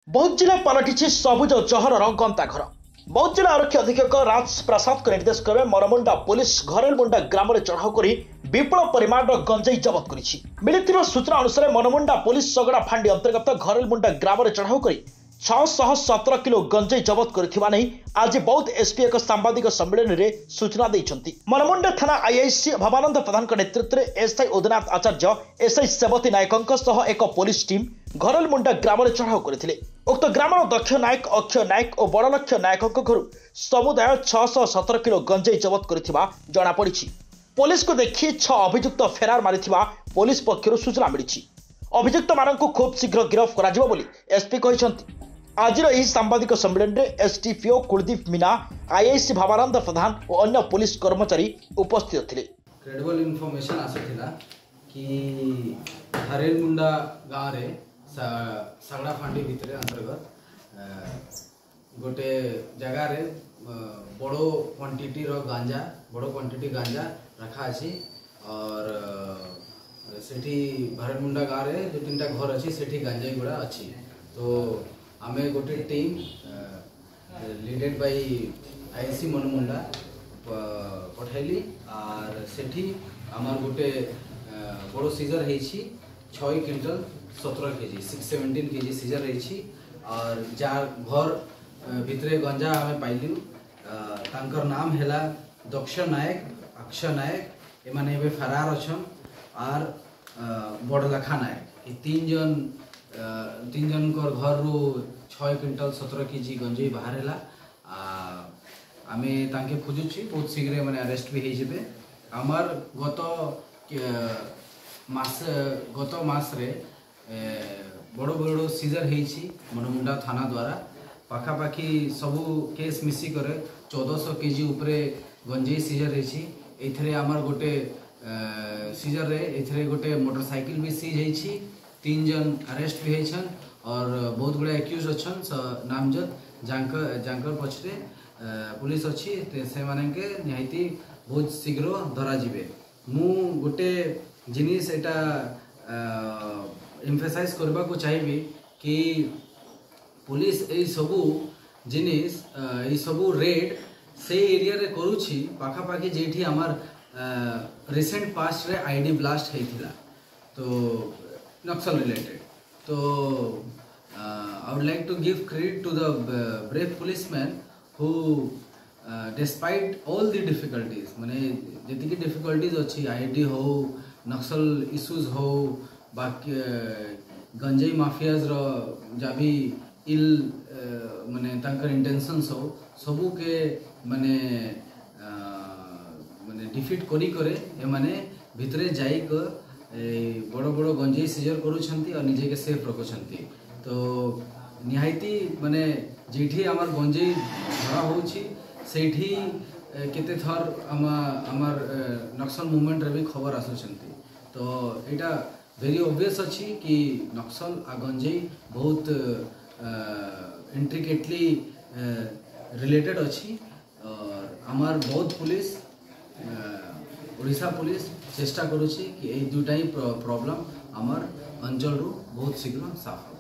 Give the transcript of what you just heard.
बौद्ध जिला पलटि सबुज चहर गंता घर। बौद्ध जिला आरक्षी अधीक्षक राज प्रसाद के निर्देश क्रमे मनमुंडा पुलिस घरेलमुंडा ग्राम में चढ़ाऊ कर विपुल परिमाण गंजेई जबत कर सूचना अनुसार मनमुंडा पुलिस सगड़ा फांडी अंतर्गत घरेलमुंडा ग्राम में चढ़ाऊ कर 617 किलो गंजेई जबत कर आज बौद्ध एसपी एक सांबादिक सम्मेलन में सूचना देते। मनमुंडा थाना आईआईसी भवानंद प्रधान नेतृत्व में एसआई उदयनाथ आचार्य एसआई सेवती नायकों एक पुलिस टीम घरेलमुंडा ग्राम में चढ़ाऊ करते। उक्त ग्रामर दक्ष नायक अक्षय नायक और बड़ लक्ष्य नायकों घर समुदाय 617 किलो गंजेई जबत कर जमापड़ी। पुलिस को देखि 6 अभियुक्त फेरार मारी पुलिस पक्षर सूचना मिली। अभियुक्त मानक खूब शीघ्र गिरफ कर एसपी कहते। आज सांबादिक सम्मेलन में एसडीपीओ कुलदीप मीना आईआईसी भवानंद प्रधान और अन्य पुलिस कर्मचारी उपस्थित थे। क्रेडिबल इनफॉरमेशन आसाला कि घरेलमुंडा गाँव में सागड़ा फांडी भितर अंतर्गत गोटे जगार बड़ क्वांटिटी गांजा रखा अच्छी और सेठी घरेलमुंडा गाँव में जो 3टा घर अच्छी सेठी गांजा गुड़ा अच्छी। तो आमे गोटे team leaded by IIC Manmunda पठाइली और सेठी आमार गोटे बड़ो सीजर होइछि 6 क्विंटल 17 केजी 617 केजी सीजर होइछि और जार घर भितरे गंजा आमे पाइलु। तांकर नाम हैला दक्ष नायक अक्षय नायक एमाने एबे फरार अछन और बड़ लखा नायक। तीन जन घर रू 6 क्विंटल 17 केजी गंजेई बाहर आमे तांके खोजुछि बहुत शीघ्र माने अरेस्ट भी होइजिबे। आमार गत मास रे बड़ बड़ सीजर होइछि मनमुंडा थाना द्वारा पाखापाखि सबू केस मिसी करे 1400 केजी उपरे गंजेई सीजर होइछि। एथरे आमार गोटे सीजर रे एथरे गोटे मोटरसाइकिल भी सीज होइछि। 3 जन अरेस्ट भी होइछन और बहुत गुड़ा एक्यूज अच्छन नामजद जांकर पछरे पुलिस अच्छी से माने के निहायती बहुत शीघ्र धरा जिबे। मु गोटे जिनिस एटा एम्फेसाइज करबा को चाहिबी कि पुलिस ए सबू जिनिस ए सबू रेड से एरिया रे करूछि पाखापाखि जेठी हमार रिसेंट पास्ट रे आईडी ब्लास्ट हेतिला तो नक्सल रिलेटेड। तो I would like to give credit to the brave policemen who despite all the difficulties माने जितनी difficulties अच्छी आईडी हो नक्सल इश्यूज हो बाकी गंजेई माफियाज रो जाभी इल माने तांकर इंटेंशंस हो सबू के माने डिफीट करी करे ए माने भितरे जाई को बड़ बड़ गंजेई सीजर करूछंती और निजे के सेफ रखुछंती। तो निहायती माने जेठी आमार गंजेई धरा होछि सेठी केते थर आमार नक्सल मूवमेंट रे भी खबर आसुछंती। तो एटा वेरी ऑब्वियस अछि कि नक्सल आ गंजेई बहुत इंट्रिकेटली रिलेटेड अछि और आमार बौद्ध पुलिस ओडिशा पुलिस चेष्टा करुछि कि ए दुटा ही प्रॉब्लम आमार अंचल रू बहुत शीघ्र साफ।